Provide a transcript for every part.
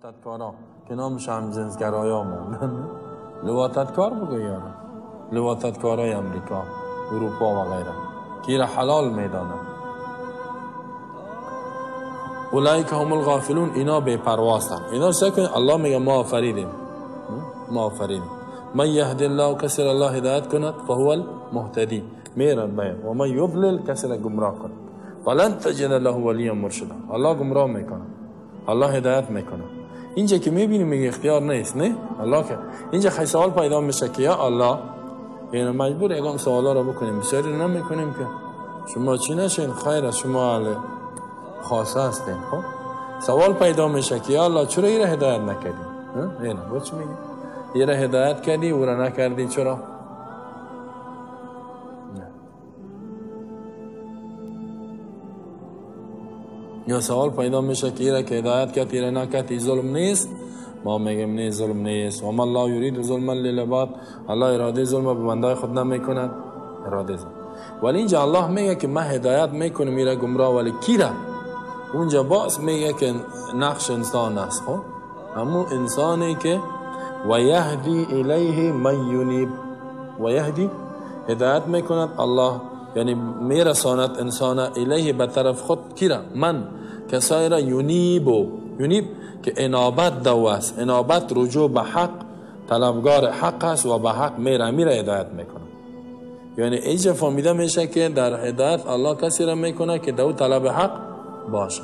لواطتکارا که نامش هم جنسگرایا موندن. لواطتکار بگو یارو، لواطتکارای امریکا، اروپا و غیره که را حلال میدانن. اولئک هم الغافلون، اینا بے پروازن. اینا چه کنن؟ الله میگه ما آفریدیم، ما آفریدیم. من یهد الله، کسی را الله هدایت کند فهو المهتدی، میرن بین. و من یضلل، کسی را گمراه کند فلن تجد له ولیا مرشدا. الله گمراه میکنه، الله هدایت میکنه. اینجا که میبینیم میگه اختیار نیست، نه الله که اینجا خیلی سوال پیدا میشه که یا الله، یعنی مجبور یکم سوالا رو بکنیم، بسیاری رو نمیکنیم که شما چی نشین، خیر از شما اهل خاصه هستین. خب سوال پیدا میشه که یا الله چرا ایره هدایت نکردی؟ اینا بود چی میگه؟ ایره هدایت کردی او را نکردی چرا؟ یا سوال پیدا میشه که ایره که هدایت کرد ایره نکرد این ظلم نیست؟ ما میگیم نه ظلم نیست. و ما الله یرید ظلما للعباد، الله اراده ظلم به بندای خود نمیکند، اراده ظلم. ولی اینجا الله میگه که ما هدایت میکنم میره گمراه، ولی کی را؟ اونجا باز میگه که نقش انسان است. خب همون انسانی که و یهدی الیه من ینیب، و یهدی هدایت میکند الله، یعنی میرساند انسان الیه به طرف خود کی را؟ من کسایی را ینیبو، ینیب که انابت دو است، انابت رجوع به حق، طلبگار حق است و به حق میره هدایت میکنه. یعنی اینجا فهمیده میشه که در هدایت الله کسی را میکنه که دو طلب حق باشه،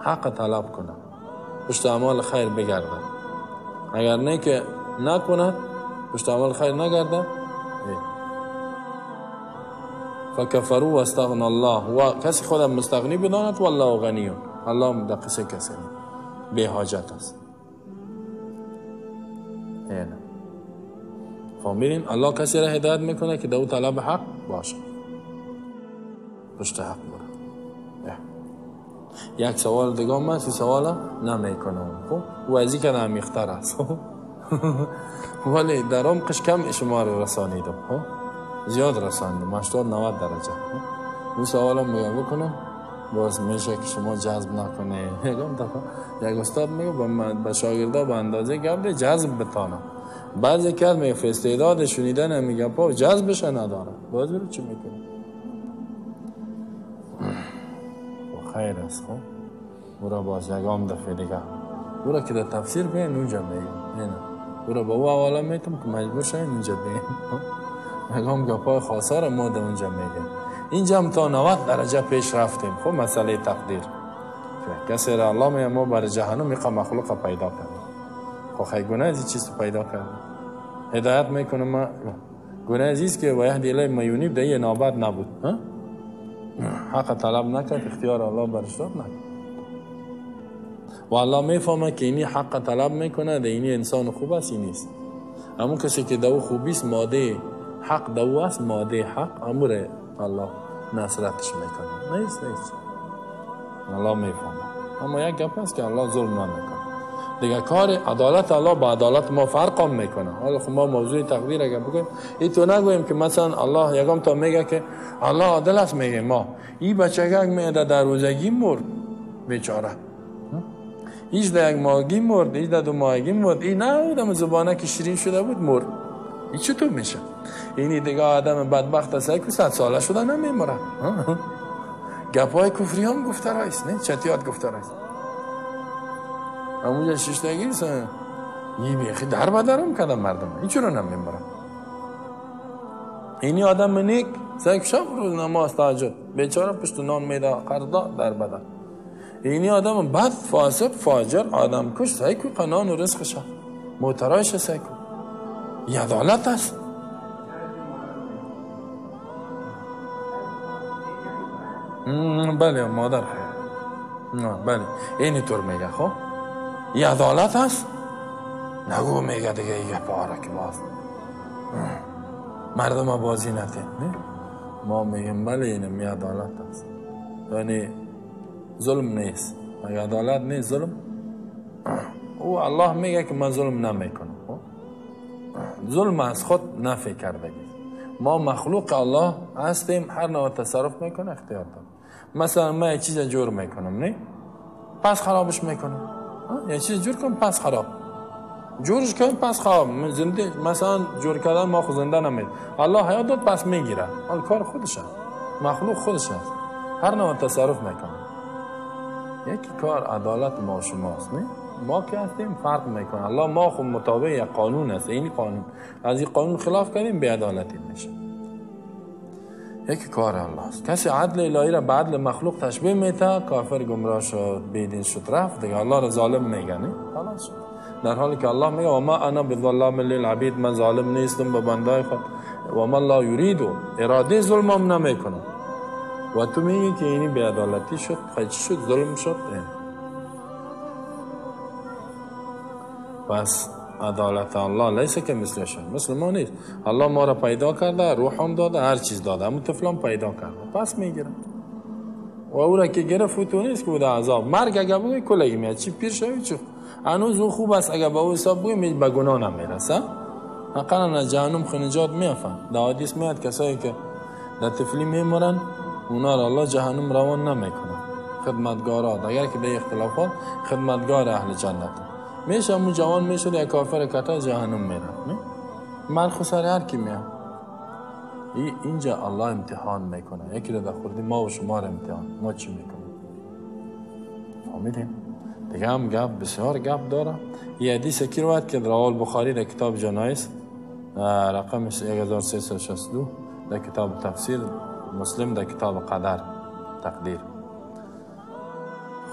حق طلب کنه، پشت اعمال خیر بگرده. اگر نه که نکنه، پشت اعمال خیر نگرده، فکفروا و استغنى الله، و کسی خودم مستغنی بداند والله غنی، الله مدقسه کسی به حاجت است. اینه فهمیدین؟ الله کسی را هدایت میکنه که دو طلب حق باشه، پشت حق بره. یک سوال دیگه من سی سوال نمیکنم، خب و ازی که نمیختر است ولی در عمقش کم شما رو رسانیدم، زیاد رساندم، 80-90 درجه. اون سوالم میگم بکنم باز میشه که شما جذب نکنه. یک استاد میگه به شاگردا به اندازه گفته جذب بتانم، بعضی که میگه استعداد شنیدن میگه پا جذبش نداره، باز برو چی میکنه؟ خیر است. خب برو باز یکم دفعه دیگه برو که در تفسیر بین اونجا میگم، برو با او حواله میتونم که مجبور شاید اونجا بین یکم گپای خاصه را ما در اونجا میگیم. اینجا هم تا 90 درجه پیش رفتیم. خب مسئله تقدیر کسی را الله میگه ما بر جهنم میخواه مخلوق پیدا کردیم. خب خیلی گناه از این چیز پیدا کردیم، هدایت میکنه ما گناه عزیز که و یهدی الیه من ینیب در یه نوبت نبود، حق طلب نکرد، اختیار الله برش داد نکرد. و الله میفهمه که اینی حق طلب میکنه، ده اینی انسان خوب است، این نیست. همون کسی که دو خوبیست، ماده حق دو است، ماده حق امور الله نصرتش میکنه، نیست الله میفهمه. اما یک گپ است که الله ظلم نمیکنه دیگه. کار عدالت الله با عدالت ما فرق هم میکنه. حالا خب ما موضوع تقدیر اگه بگیم این تو نگویم که مثلا الله یکم تا میگه که الله عادل است، میگه ما این بچه میده در روزگی مرد بیچاره، هیچ در یک ماهگی مرد، هیچ در 2 ماهگی مرد، این نه آدم زبانه که شیرین شده بود مرد، این چطور میشه؟ اینی دیگه آدم بدبخت است که 100 ساله شده نمیمره. گپای کفری هم گفته رایست، نه چتیات گفته رایست. همونجا ششتگی است، یه بیخی در بدرم کدم مردم، این چرا نمیمره؟ اینی آدم نیک سعی شب روز نماز تهجد بیچاره پشت نان میده قرضدار در بدن. اینی آدم بد فاسق فاجر آدم کش سعی کو قنان و رزقش محتراش سعی کو. این عدالت است. بله مادر خیر، بله اینی طور میگه. خب این عدالت است؟ نگو میگه دیگه یه پاره که باز مردم بازی نده، نه؟ ما میگیم بله اینم یه عدالت است، یعنی ظلم نیست. اگه عدالت نیست ظلم، او الله میگه که من ظلم نمیکنم. ظلم از خود نفی کردگی. ما مخلوق الله هستیم، هر نوع تصرف میکنه اختیار دارم. مثلا من یه چیز جور میکنم، نه؟ پس خرابش میکنم، یه چیز جور کن پس خراب، جورش کن پس خراب. من زنده مثلا جور کردن ما خود زنده نمید، الله حیات داد پس میگیره، حال کار خودشه، مخلوق خودش است، هر نوع تصرف میکنه. یکی کار عدالت ما شماست، نه ما که هستیم فرق میکنه. الله ما خود مطابق یک قانون است، این قانون از این قانون خلاف کردیم بی عدالتی میشه. یکی کار الله است. کسی عدل الهی را به عدل مخلوق تشبیه میته، کافر گمراه شد، بیدین شد، رفت دیگه. الله را ظالم میگه، نه خلاص شد. در حالی که الله میگه و ما انا بظلام للعبید، من ظالم نیستم به بندای خود، و ما الله یرید، اراده ظلم هم نمیکنه. و تو میگی که اینی بی عدالتی شد، خیلی شد، ظلم شد. پس عدالت الله لیسه که مثلش، مثل ما نیست. الله ما را پیدا کرده، روح هم داده، هر چیز داده، همون طفلان پیدا کرده، پس میگیره. و او را که گرفت تو نیست که بوده عذاب. مرگ اگه بگوی کلگی میاد، چی پیر شوی چی هنوز او خوب است، اگه به او حساب بگوی به گناه نمیرسه. حقا جهنم خنجات میافن. در حدیث میاد کسایی که در طفلی میمرن اونا را الله جهنم روان نمیکنه. خدمتگارات اگر که به اختلافات خدمتگار اهل جنت میشه، همون جوان میشد یا کافر کتا جهنم میره. من خسر هر کی میاد. اینجا الله امتحان میکنه. یکی رو در خوردی ما و شما را امتحان، ما چی میکنیم؟ فهمیدیم؟ دیگه هم گپ بسیار گپ داره. یه حدیث کی روایت که رواه البخاری در کتاب جنایز رقم 1362، در کتاب تفسیر، مسلم در کتاب قدر تقدیر.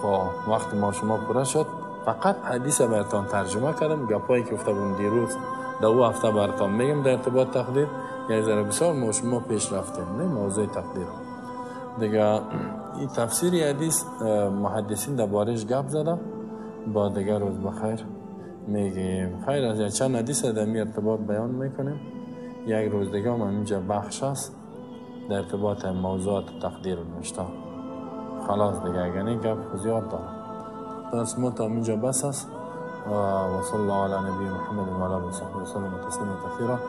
خب وقت ما شما پورا شد، فقط حدیث براتون ترجمه کردم، گپایی که گفته بودم دیروز در او هفته براتون میگم در ارتباط تقدیر. یه ذره بسیار ما شما پیش رفتیم، نه موضوع تقدیر دیگه. این تفسیر حدیث محدثین در بارش گپ زده، با دیگر روز بخیر میگیم. خیر از چند حدیث در می ارتباط بیان میکنیم. یک روز دیگه هم اینجا بخش است در ارتباط موضوعات تقدیر نوشته. خلاص دیگه اگر این گپ زیاد داره. پس ما تا اینجا بس است. و صلی الله علی نبی محمد و علی آله و صحبه وسلم تسلیما کثیرا.